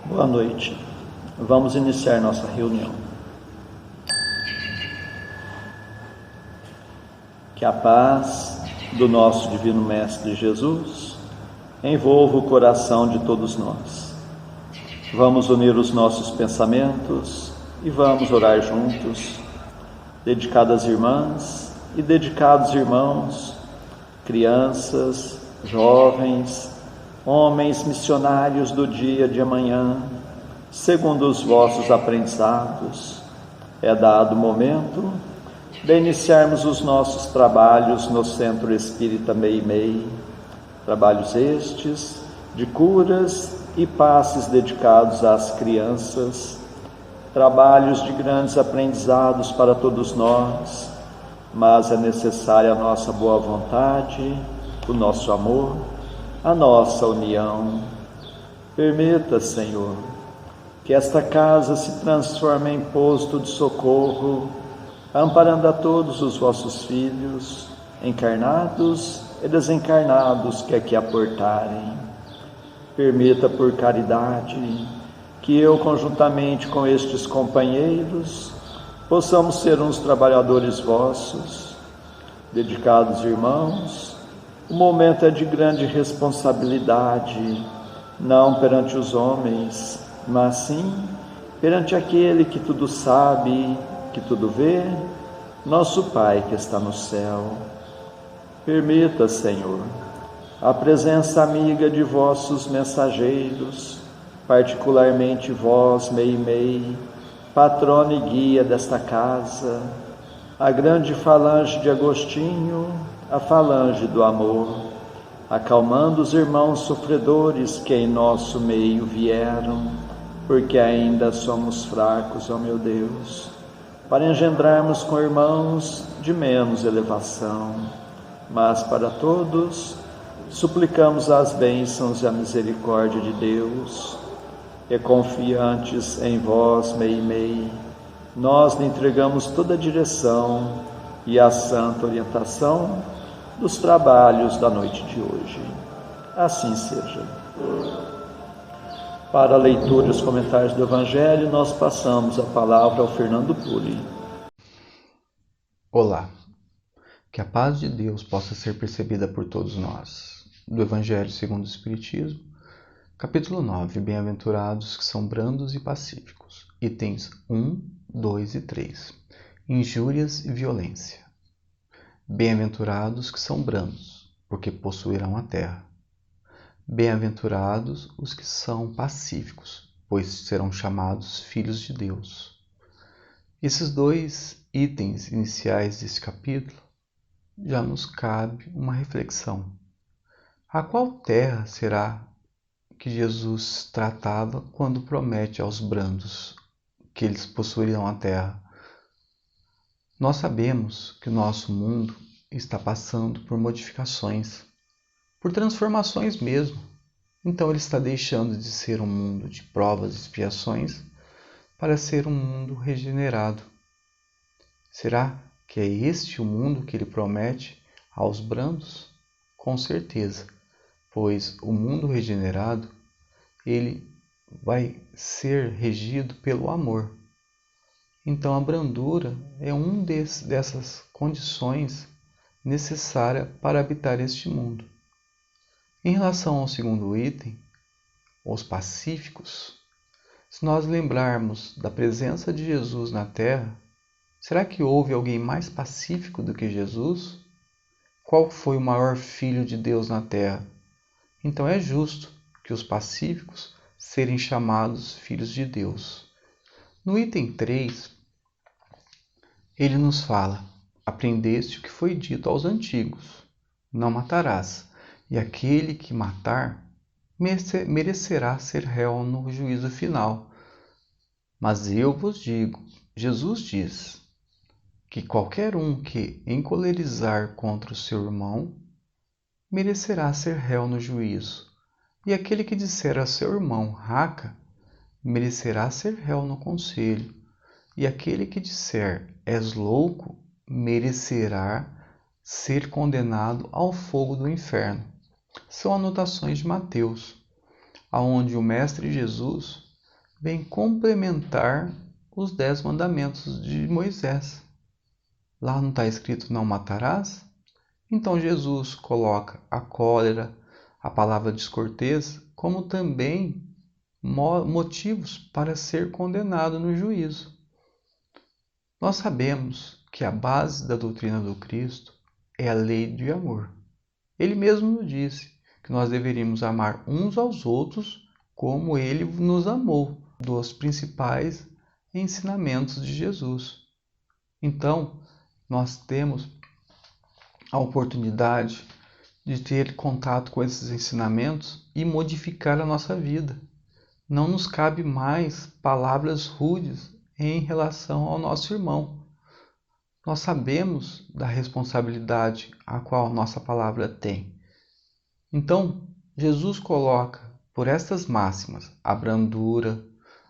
Boa noite. Vamos iniciar nossa reunião. Que a paz do nosso Divino Mestre Jesus envolva o coração de todos nós. Vamos unir os nossos pensamentos e vamos orar juntos, dedicadas irmãs e dedicados irmãos, crianças, jovens, homens missionários do dia de amanhã, segundo os vossos aprendizados. É dado o momento de iniciarmos os nossos trabalhos no Centro Espírita Meimei, trabalhos estes de curas e passes dedicados às crianças, trabalhos de grandes aprendizados para todos nós, mas é necessária a nossa boa vontade, o nosso amor, a nossa união. Permita, Senhor, que esta casa se transforme em posto de socorro, amparando a todos os vossos filhos, encarnados e desencarnados que aqui aportarem. Permita, por caridade, que eu, conjuntamente com estes companheiros, possamos ser uns trabalhadores vossos. Dedicados irmãos, o momento é de grande responsabilidade, não perante os homens, mas sim perante aquele que tudo sabe, que tudo vê, nosso Pai que está no céu. Permita, Senhor, a presença amiga de vossos mensageiros, particularmente vós, Meimei, patrona e guia desta casa, a grande falange de Agostinho, a falange do amor, acalmando os irmãos sofredores que em nosso meio vieram, porque ainda somos fracos, ó meu Deus, para engendrarmos com irmãos de menos elevação, mas para todos suplicamos as bênçãos e a misericórdia de Deus, e confiantes em vós, Meimei, nós lhe entregamos toda a direção e a santa orientação dos trabalhos da noite de hoje. Assim seja. Para a leitura e os comentários do Evangelho, nós passamos a palavra ao Fernando Puli. Olá, que a paz de Deus possa ser percebida por todos nós. Do Evangelho segundo o Espiritismo, capítulo 9, Bem-aventurados que são brandos e pacíficos, itens 1, 2 e 3, injúrias e violência. Bem-aventurados que são brandos, porque possuirão a terra. Bem-aventurados os que são pacíficos, pois serão chamados filhos de Deus. Esses dois itens iniciais deste capítulo já nos cabe uma reflexão. A qual terra será que Jesus tratava quando promete aos brandos que eles possuirão a terra? Nós sabemos que o nosso mundo está passando por modificações, por transformações mesmo. Então ele está deixando de ser um mundo de provas e expiações para ser um mundo regenerado. Será que é este o mundo que ele promete aos brandos? Com certeza, pois o mundo regenerado, ele vai ser regido pelo amor. Então a brandura é dessas condições necessárias para habitar este mundo. Em relação ao segundo item, os pacíficos, se nós lembrarmos da presença de Jesus na Terra, será que houve alguém mais pacífico do que Jesus? Qual foi o maior filho de Deus na Terra? Então é justo que os pacíficos serem chamados filhos de Deus. No item 3, ele nos fala: aprendeste o que foi dito aos antigos, não matarás, e aquele que matar merecerá ser réu no juízo final. Mas eu vos digo, Jesus diz, que qualquer um que encolerizar contra o seu irmão merecerá ser réu no juízo, e aquele que disser a seu irmão raca merecerá ser réu no conselho, e aquele que disser és louco merecerá ser condenado ao fogo do inferno. São anotações de Mateus, aonde o Mestre Jesus vem complementar os 10 mandamentos de Moisés. Lá não está escrito não matarás? Então Jesus coloca a cólera, a palavra descortês, como também motivos para ser condenado no juízo. Nós sabemos que a base da doutrina do Cristo é a lei de amor. Ele mesmo nos disse que nós deveríamos amar uns aos outros como ele nos amou, dos principais ensinamentos de Jesus. Então, nós temos a oportunidade de ter contato com esses ensinamentos e modificar a nossa vida. Não nos cabe mais palavras rudes em relação ao nosso irmão. Nós sabemos da responsabilidade a qual nossa palavra tem. Então, Jesus coloca por estas máximas a brandura,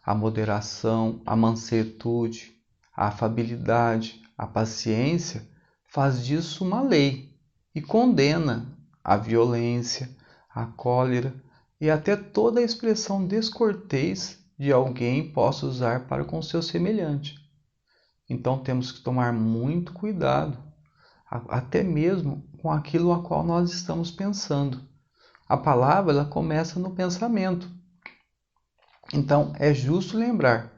a moderação, a mansuetude, a afabilidade, a paciência, faz disso uma lei e condena a violência, a cólera e até toda a expressão descortês de alguém possa usar para com seu semelhante. Então temos que tomar muito cuidado, até mesmo com aquilo a qual nós estamos pensando. A palavra ela começa no pensamento. Então é justo lembrar,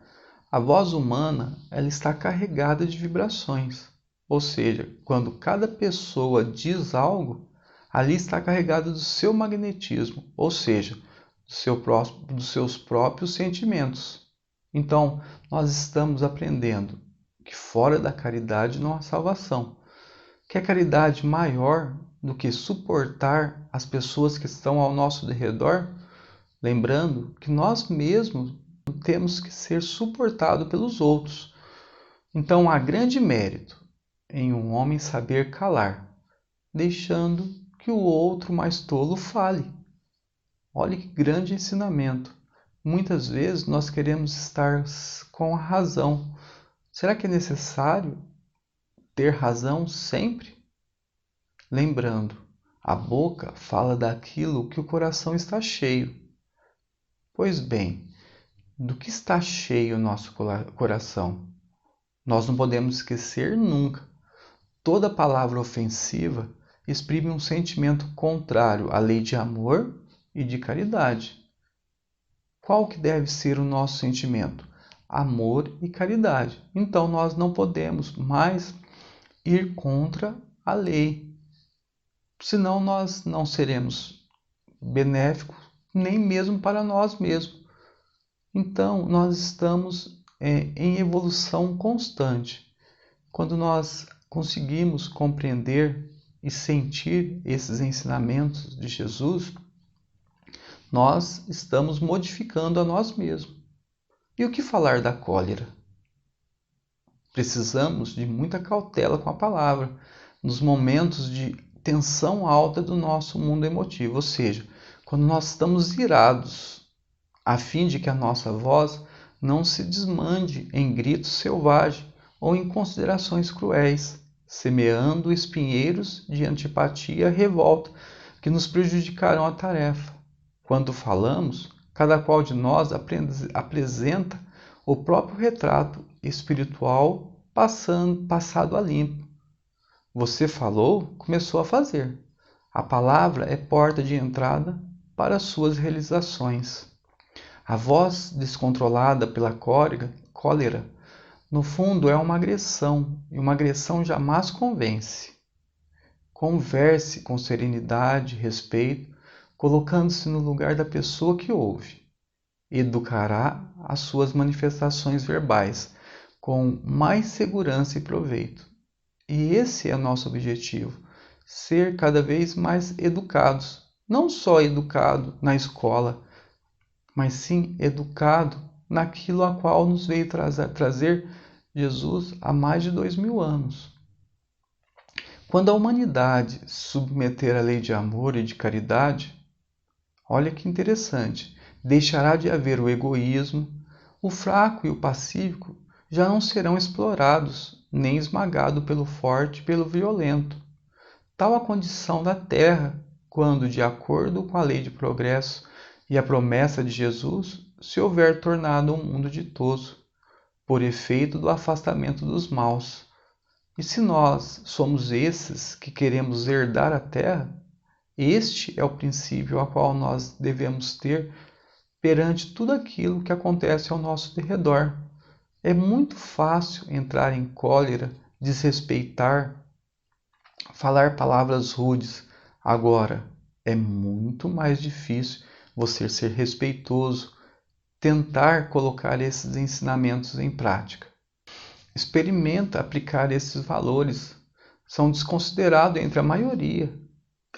a voz humana ela está carregada de vibrações. Ou seja, quando cada pessoa diz algo, ali está carregado do seu magnetismo, ou seja, dos seus próprios sentimentos. Então, nós estamos aprendendo que fora da caridade não há salvação. Que a caridade maior do que suportar as pessoas que estão ao nosso redor, lembrando que nós mesmos temos que ser suportados pelos outros. Então, há grande mérito em um homem saber calar, deixando que o outro mais tolo fale. Olha que grande ensinamento. Muitas vezes nós queremos estar com a razão. Será que é necessário ter razão sempre? Lembrando, a boca fala daquilo que o coração está cheio. Pois bem, do que está cheio o nosso coração? Nós não podemos esquecer nunca. Toda palavra ofensiva exprime um sentimento contrário à lei de amor e de caridade. Qual que deve ser o nosso sentimento? Amor e caridade. Então nós não podemos mais ir contra a lei, senão nós não seremos benéficos nem mesmo para nós mesmos. Então nós estamos em evolução constante. Quando nós conseguimos compreender e sentir esses ensinamentos de Jesus, nós estamos modificando a nós mesmos. E o que falar da cólera? Precisamos de muita cautela com a palavra, nos momentos de tensão alta do nosso mundo emotivo, ou seja, quando nós estamos irados, a fim de que a nossa voz não se desmande em gritos selvagens ou em considerações cruéis, semeando espinheiros de antipatia e revolta que nos prejudicarão a tarefa. Quando falamos, cada qual de nós apresenta o próprio retrato espiritual passado a limpo. Você falou, começou a fazer. A palavra é porta de entrada para as suas realizações. A voz descontrolada pela cólera, no fundo, é uma agressão, e uma agressão jamais convence. Converse com serenidade e respeito, colocando-se no lugar da pessoa que ouve. Educará as suas manifestações verbais com mais segurança e proveito. E esse é o nosso objetivo, ser cada vez mais educados. Não só educado na escola, mas sim educado naquilo a qual nos veio trazer Jesus há mais de 2000 anos. Quando a humanidade se submeter à lei de amor e de caridade, olha que interessante, deixará de haver o egoísmo, o fraco e o pacífico já não serão explorados, nem esmagados pelo forte e pelo violento. Tal a condição da terra, quando, de acordo com a lei de progresso e a promessa de Jesus, se houver tornado o mundo ditoso, por efeito do afastamento dos maus. E se nós somos esses que queremos herdar a terra, este é o princípio a qual nós devemos ter perante tudo aquilo que acontece ao nosso derredor. É muito fácil entrar em cólera, desrespeitar, falar palavras rudes. Agora, é muito mais difícil você ser respeitoso, tentar colocar esses ensinamentos em prática. Experimenta aplicar esses valores. São desconsiderados entre a maioria.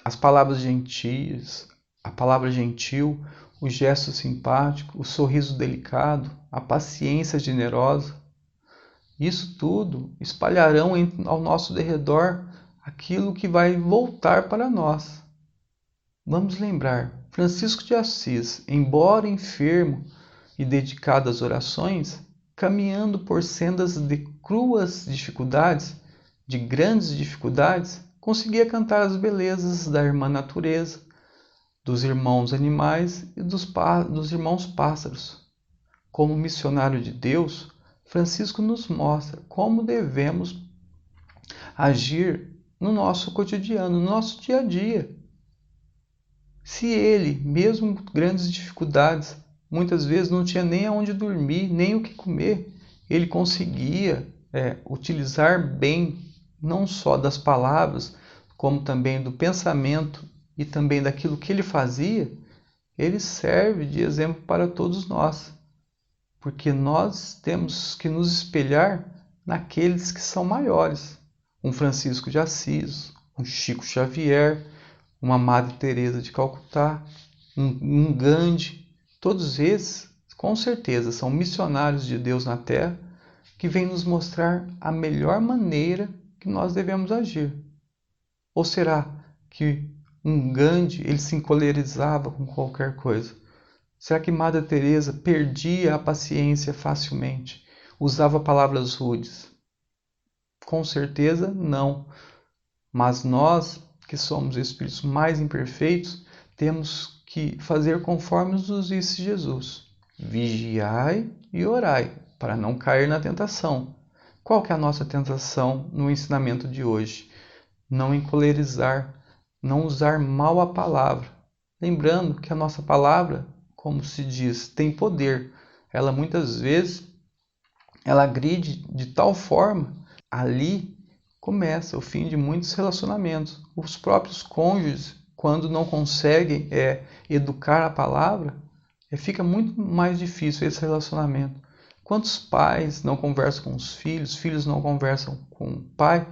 As palavras gentis, a palavra gentil, o gesto simpático, o sorriso delicado, a paciência generosa. Isso tudo espalharão ao nosso derredor aquilo que vai voltar para nós. Vamos lembrar, Francisco de Assis, embora enfermo e dedicado às orações, caminhando por sendas de cruas dificuldades, de grandes dificuldades, conseguia cantar as belezas da irmã natureza, dos irmãos animais e dos irmãos pássaros. Como missionário de Deus, Francisco nos mostra como devemos agir no nosso cotidiano, no nosso dia a dia. Se ele, mesmo com grandes dificuldades, muitas vezes não tinha nem aonde dormir, nem o que comer, ele conseguia utilizar bem, não só das palavras, como também do pensamento e também daquilo que ele fazia. Ele serve de exemplo para todos nós, porque nós temos que nos espelhar naqueles que são maiores. Um Francisco de Assis, um Chico Xavier, uma Madre Teresa de Calcutá, um Gandhi. Todos esses, com certeza, são missionários de Deus na Terra que vêm nos mostrar a melhor maneira que nós devemos agir. Ou será que um Gandhi ele se encolerizava com qualquer coisa? Será que Madre Teresa perdia a paciência facilmente? Usava palavras rudes? Com certeza não. Mas nós, que somos espíritos mais imperfeitos, temos que fazer conforme nos disse Jesus. Vigiai e orai, para não cair na tentação. Qual que é a nossa tentação no ensinamento de hoje? Não encolerizar, não usar mal a palavra. Lembrando que a nossa palavra, como se diz, tem poder. Ela muitas vezes, ela agride de tal forma, ali começa o fim de muitos relacionamentos. Os próprios cônjuges, quando não conseguem educar a palavra, fica muito mais difícil esse relacionamento. Quantos pais não conversam com os filhos não conversam com o pai?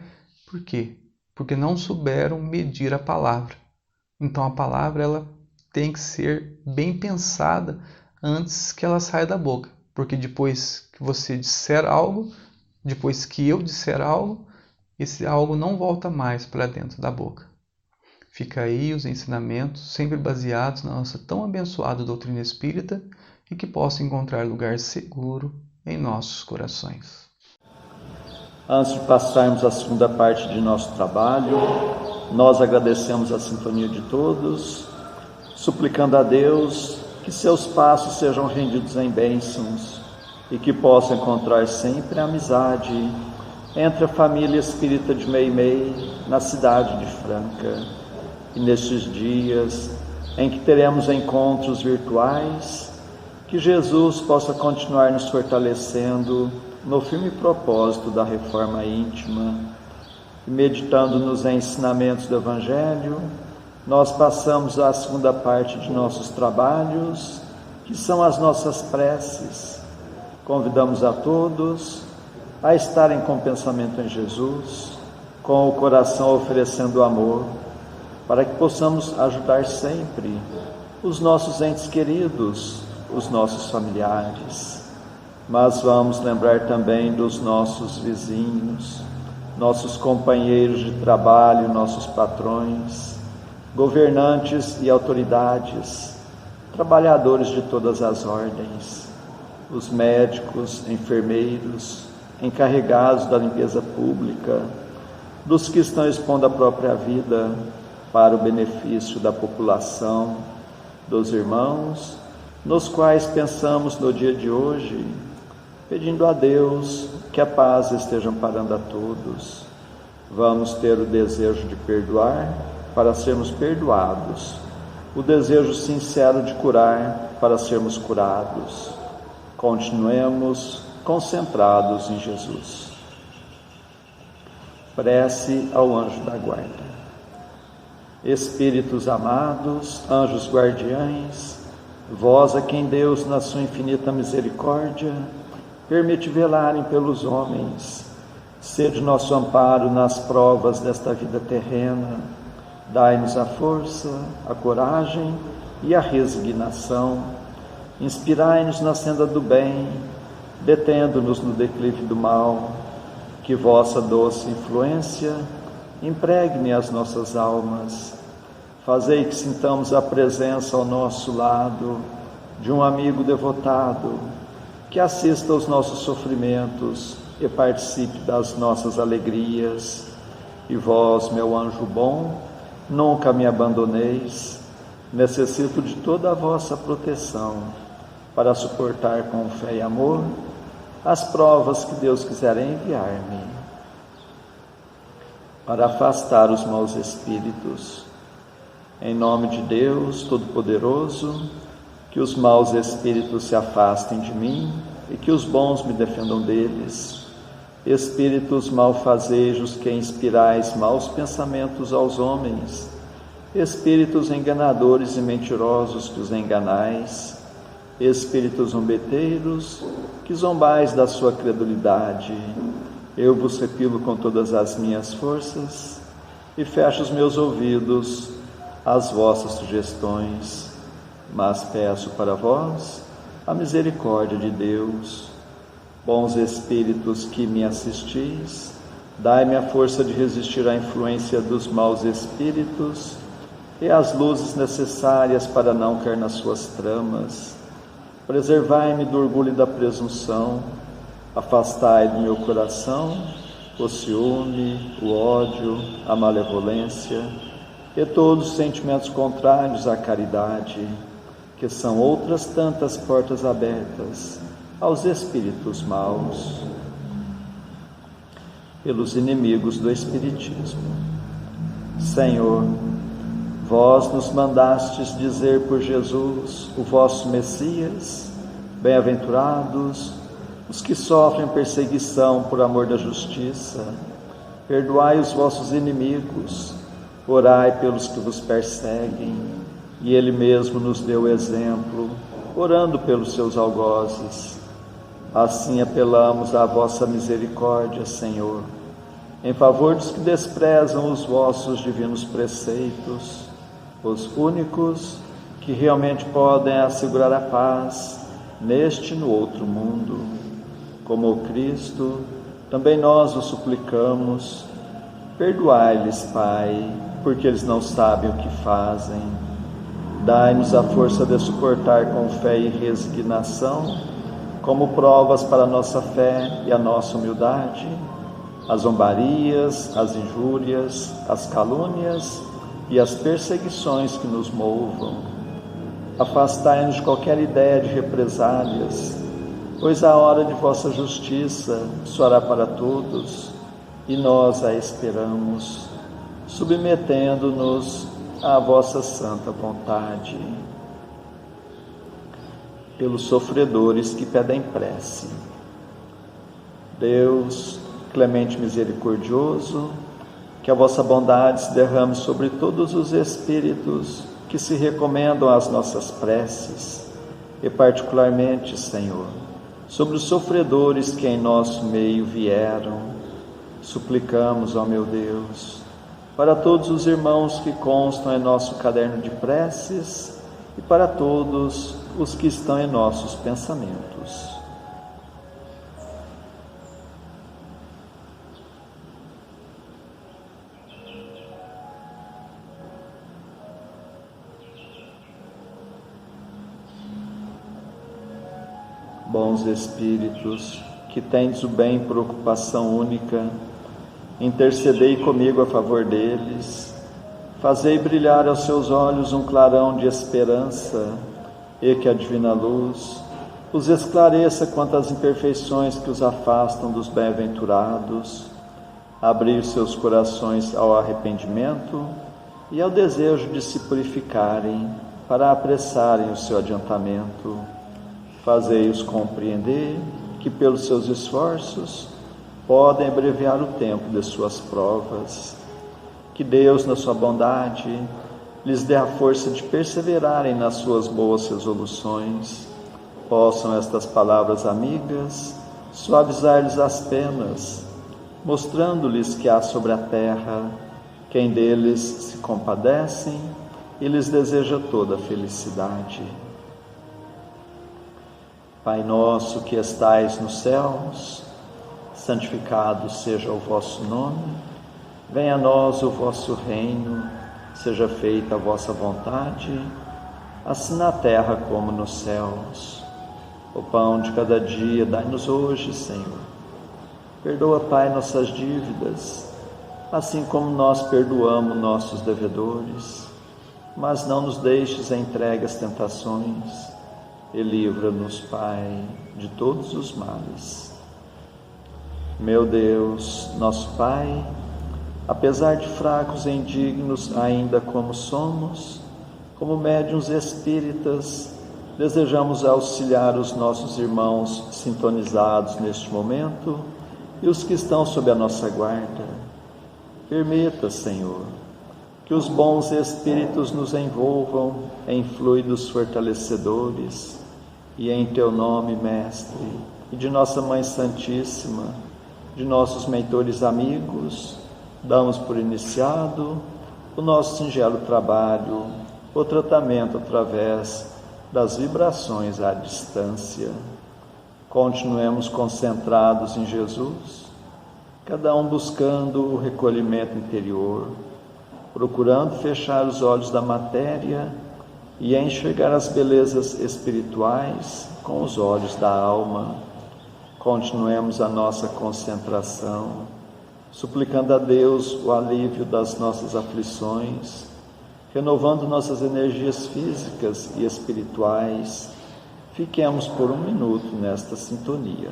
Por quê? Porque não souberam medir a palavra. Então a palavra ela tem que ser bem pensada antes que ela saia da boca. Porque depois que você disser algo, depois que eu disser algo, esse algo não volta mais para dentro da boca. Fica aí os ensinamentos, sempre baseados na nossa tão abençoada doutrina espírita e que possa encontrar lugar seguro em nossos corações. Antes de passarmos à segunda parte de nosso trabalho, nós agradecemos a sintonia de todos, suplicando a Deus que seus passos sejam rendidos em bênçãos e que possa encontrar sempre a amizade entre a família espírita de Meimei na cidade de Franca. E nestes dias em que teremos encontros virtuais, que Jesus possa continuar nos fortalecendo no firme propósito da reforma íntima. E meditando nos ensinamentos do Evangelho, nós passamos à segunda parte de nossos trabalhos, que são as nossas preces. Convidamos a todos a estarem com o pensamento em Jesus, com o coração oferecendo amor, para que possamos ajudar sempre os nossos entes queridos, os nossos familiares. Mas vamos lembrar também dos nossos vizinhos, nossos companheiros de trabalho, nossos patrões, governantes e autoridades, trabalhadores de todas as ordens, os médicos, enfermeiros, encarregados da limpeza pública, dos que estão expondo a própria vida para o benefício da população, dos irmãos nos quais pensamos no dia de hoje, pedindo a Deus que a paz esteja amparando a todos. Vamos ter o desejo de perdoar para sermos perdoados, o desejo sincero de curar para sermos curados. Continuemos concentrados em Jesus. Prece ao anjo da guarda. Espíritos amados, anjos guardiães, vós a quem Deus, na sua infinita misericórdia, permite velarem pelos homens, sede nosso amparo nas provas desta vida terrena. Dai-nos a força, a coragem e a resignação. Inspirai-nos na senda do bem, detendo-nos no declive do mal. Que vossa doce influência impregne as nossas almas. Fazei que sintamos a presença ao nosso lado de um amigo devotado, que assista aos nossos sofrimentos e participe das nossas alegrias. E vós, meu anjo bom, nunca me abandoneis. Necessito de toda a vossa proteção para suportar com fé e amor as provas que Deus quiser enviar-me. Para afastar os maus espíritos, em nome de Deus Todo-Poderoso, que os maus espíritos se afastem de mim e que os bons me defendam deles. Espíritos malfazejos que inspirais maus pensamentos aos homens, espíritos enganadores e mentirosos que os enganais, espíritos zombeteiros que zombais da sua credulidade, eu vos repilo com todas as minhas forças e fecho os meus ouvidos às vossas sugestões, mas peço para vós a misericórdia de Deus. Bons espíritos que me assistis, dai-me a força de resistir à influência dos maus espíritos e as luzes necessárias para não cair nas suas tramas. Preservai-me do orgulho e da presunção, afastai do meu coração o ciúme, o ódio, a malevolência e todos os sentimentos contrários à caridade, que são outras tantas portas abertas aos espíritos maus, pelos inimigos do Espiritismo. Senhor, vós nos mandastes dizer por Jesus, o vosso Messias: bem-aventurados os que sofrem perseguição por amor da justiça, perdoai os vossos inimigos, orai pelos que vos perseguem. E Ele mesmo nos deu exemplo, orando pelos seus algozes. Assim apelamos à vossa misericórdia, Senhor, em favor dos que desprezam os vossos divinos preceitos, os únicos que realmente podem assegurar a paz neste e no outro mundo. Como o Cristo, também nós os suplicamos, perdoai-lhes, Pai, porque eles não sabem o que fazem. Dai-nos a força de suportar com fé e resignação, como provas para a nossa fé e a nossa humildade, as zombarias, as injúrias, as calúnias e as perseguições que nos movam. Afastai-nos de qualquer ideia de represálias, pois a hora de vossa justiça soará para todos, e nós a esperamos, submetendo-nos à vossa santa vontade. Pelos sofredores que pedem prece. Deus, clemente e misericordioso, que a vossa bondade se derrame sobre todos os espíritos que se recomendam às nossas preces, e particularmente, Senhor, sobre os sofredores que em nosso meio vieram. Suplicamos, ó meu Deus, para todos os irmãos que constam em nosso caderno de preces e para todos os que estão em nossos pensamentos. Bons espíritos, que tendes o bem por ocupação única, intercedei comigo a favor deles, fazei brilhar aos seus olhos um clarão de esperança, e que a divina luz os esclareça quanto às imperfeições que os afastam dos bem-aventurados, abrir seus corações ao arrependimento e ao desejo de se purificarem para apressarem o seu adiantamento. Fazei-os compreender que, pelos seus esforços, podem abreviar o tempo de suas provas. Que Deus, na sua bondade, lhes dê a força de perseverarem nas suas boas resoluções. Possam estas palavras amigas suavizar-lhes as penas, mostrando-lhes que há sobre a terra quem deles se compadecem e lhes deseja toda a felicidade. Pai nosso que estais nos céus, santificado seja o vosso nome, venha a nós o vosso reino, seja feita a vossa vontade, assim na terra como nos céus. O pão de cada dia dai-nos hoje, Senhor. Perdoa, Pai, nossas dívidas, assim como nós perdoamos nossos devedores, mas não nos deixes entregue às tentações, e livra-nos, Pai, de todos os males. Meu Deus, nosso Pai, apesar de fracos e indignos ainda como somos, como médiuns espíritas, desejamos auxiliar os nossos irmãos sintonizados neste momento e os que estão sob a nossa guarda. Permita, Senhor, que os bons espíritos nos envolvam em fluidos fortalecedores e em Teu nome, Mestre, e de nossa Mãe Santíssima, de nossos mentores amigos, damos por iniciado o nosso singelo trabalho, o tratamento através das vibrações à distância. Continuemos concentrados em Jesus, cada um buscando o recolhimento interior, procurando fechar os olhos da matéria e enxergar as belezas espirituais com os olhos da alma. Continuemos a nossa concentração, suplicando a Deus o alívio das nossas aflições, renovando nossas energias físicas e espirituais. Fiquemos por um minuto nesta sintonia.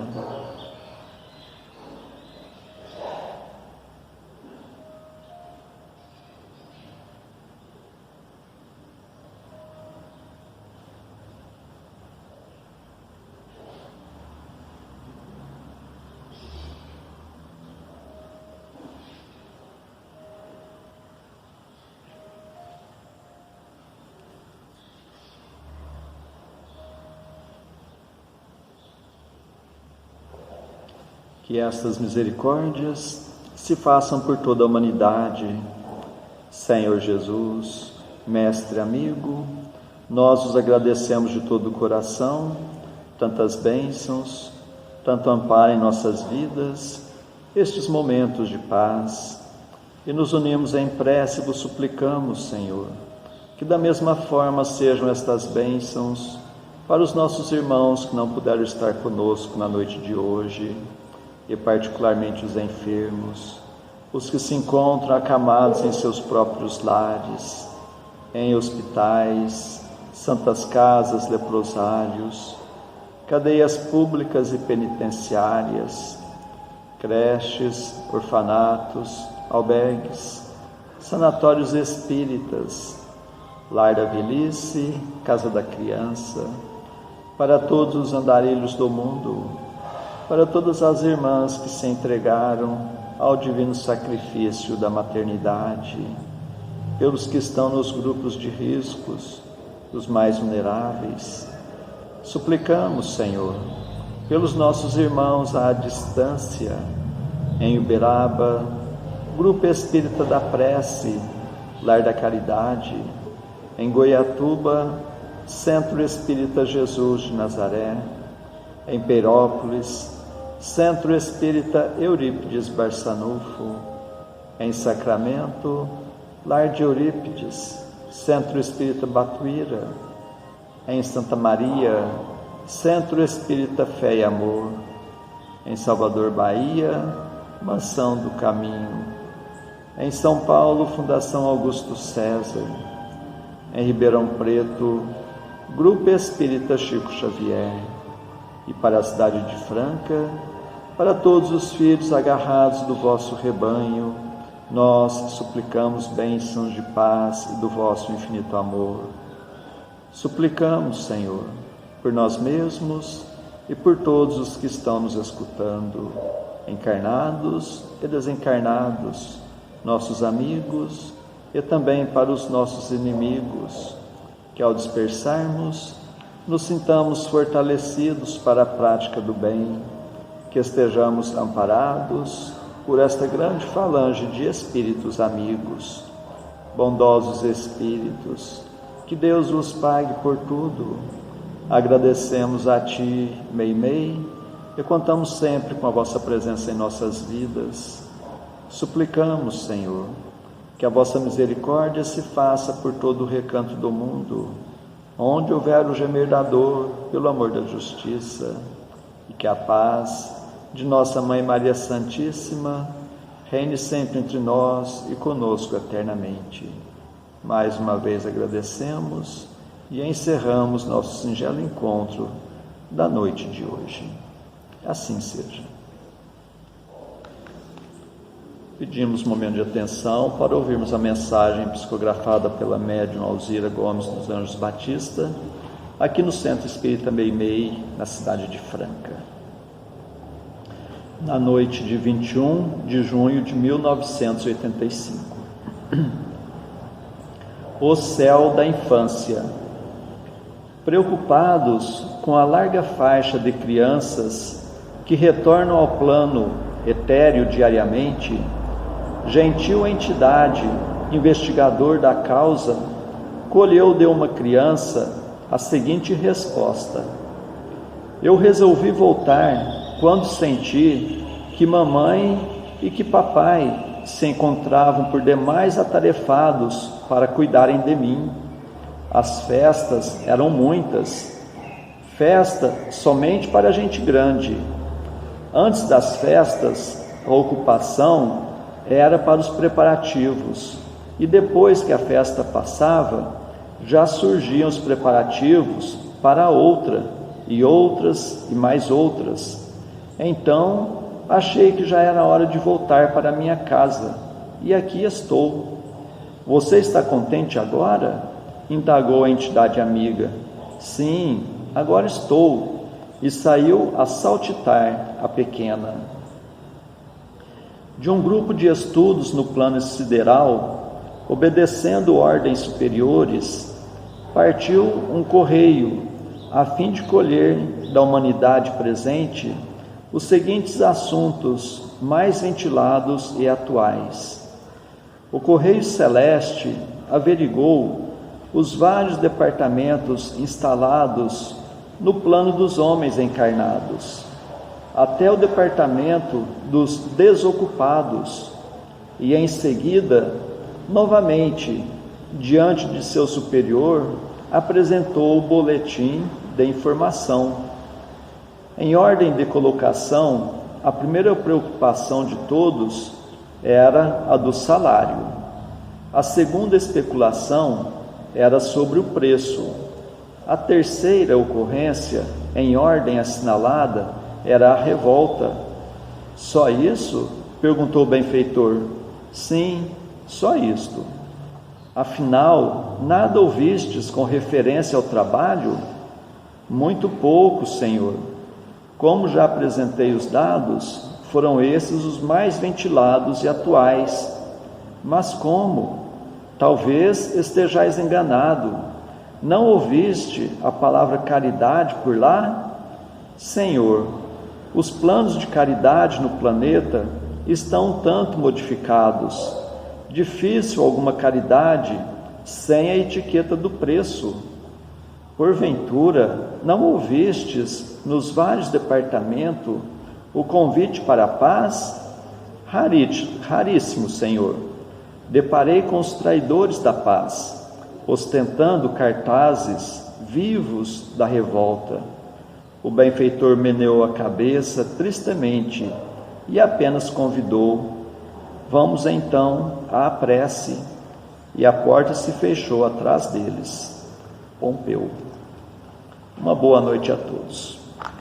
Que estas misericórdias se façam por toda a humanidade. Senhor Jesus, Mestre amigo, nós os agradecemos de todo o coração, tantas bênçãos, tanto amparo em nossas vidas, estes momentos de paz, e nos unimos em prece e vos suplicamos, Senhor, que da mesma forma sejam estas bênçãos para os nossos irmãos que não puderam estar conosco na noite de hoje, e particularmente os enfermos, os que se encontram acamados em seus próprios lares, em hospitais, santas casas, leprosários, cadeias públicas e penitenciárias, creches, orfanatos, albergues, sanatórios espíritas, lar da velhice, casa da criança, para todos os andarilhos do mundo, para todas as irmãs que se entregaram ao divino sacrifício da maternidade, pelos que estão nos grupos de riscos, os mais vulneráveis. Suplicamos, Senhor, pelos nossos irmãos à distância, em Uberaba, Grupo Espírita da Prece, Lar da Caridade, em Goiatuba, Centro Espírita Jesus de Nazaré, em Peirópolis, Centro Espírita Eurípides Barçanufo, em Sacramento, Lar de Eurípides, Centro Espírita Batuíra, em Santa Maria, Centro Espírita Fé e Amor, em Salvador, Bahia, Mansão do Caminho, em São Paulo, Fundação Augusto César, em Ribeirão Preto, Grupo Espírita Chico Xavier, e para a cidade de Franca, para todos os filhos agarrados do vosso rebanho, nós suplicamos bênçãos de paz e do vosso infinito amor. Suplicamos, Senhor, por nós mesmos e por todos os que estão nos escutando, encarnados e desencarnados, nossos amigos e também para os nossos inimigos, que ao dispersarmos, nos sintamos fortalecidos para a prática do bem, que estejamos amparados por esta grande falange de espíritos amigos, bondosos espíritos, que Deus vos pague por tudo. Agradecemos a Ti, Meimei, e contamos sempre com a vossa presença em nossas vidas. Suplicamos, Senhor, que a vossa misericórdia se faça por todo o recanto do mundo, onde houver o gemer da dor, pelo amor da justiça, e que a paz de nossa Mãe Maria Santíssima reine sempre entre nós e conosco eternamente. Mais uma vez agradecemos e encerramos nosso singelo encontro da noite de hoje. Assim seja. Pedimos um momento de atenção para ouvirmos a mensagem psicografada pela médium Alzira Gomes dos Anjos Batista, aqui no Centro Espírita Meimei, na cidade de Franca. Na noite de 21 de junho de 1985. O céu da infância. Preocupados com a larga faixa de crianças que retornam ao plano etéreo diariamente, gentil entidade, investigador da causa, colheu de uma criança a seguinte resposta: eu resolvi voltar quando senti que mamãe e que papai se encontravam por demais atarefados para cuidarem de mim. As festas eram muitas, festa somente para gente grande. Antes das festas, a ocupação era para os preparativos, e depois que a festa passava, já surgiam os preparativos para outra, e outras, e mais outras. Então, achei que já era hora de voltar para minha casa, e aqui estou. Você está contente agora? Indagou a entidade amiga. Sim, agora estou. E saiu a saltitar a pequena. De um grupo de estudos no plano sideral, obedecendo ordens superiores, partiu um correio a fim de colher da humanidade presente os seguintes assuntos mais ventilados e atuais. O correio celeste averigou os vários departamentos instalados no plano dos homens encarnados, até o departamento dos desocupados, e em seguida, novamente, diante de seu superior, apresentou o boletim de informação. Em ordem de colocação, a primeira preocupação de todos era a do salário. A segunda especulação era sobre o preço. A terceira ocorrência, em ordem assinalada, era a revolta. Só isso? Perguntou o benfeitor. Sim, só isto. Afinal, nada ouvistes com referência ao trabalho? Muito pouco, Senhor. Como já apresentei os dados, foram esses os mais ventilados e atuais. Mas como? Talvez estejais enganado. Não ouviste a palavra caridade por lá? Senhor, os planos de caridade no planeta estão um tanto modificados. Difícil alguma caridade sem a etiqueta do preço. Porventura, não ouvistes nos vários departamentos o convite para a paz? Raríssimo, Senhor. Deparei com os traidores da paz, ostentando cartazes vivos da revolta. O benfeitor meneou a cabeça tristemente e apenas convidou: vamos então à prece. E a porta se fechou atrás deles. Pompeu. Uma boa noite a todos.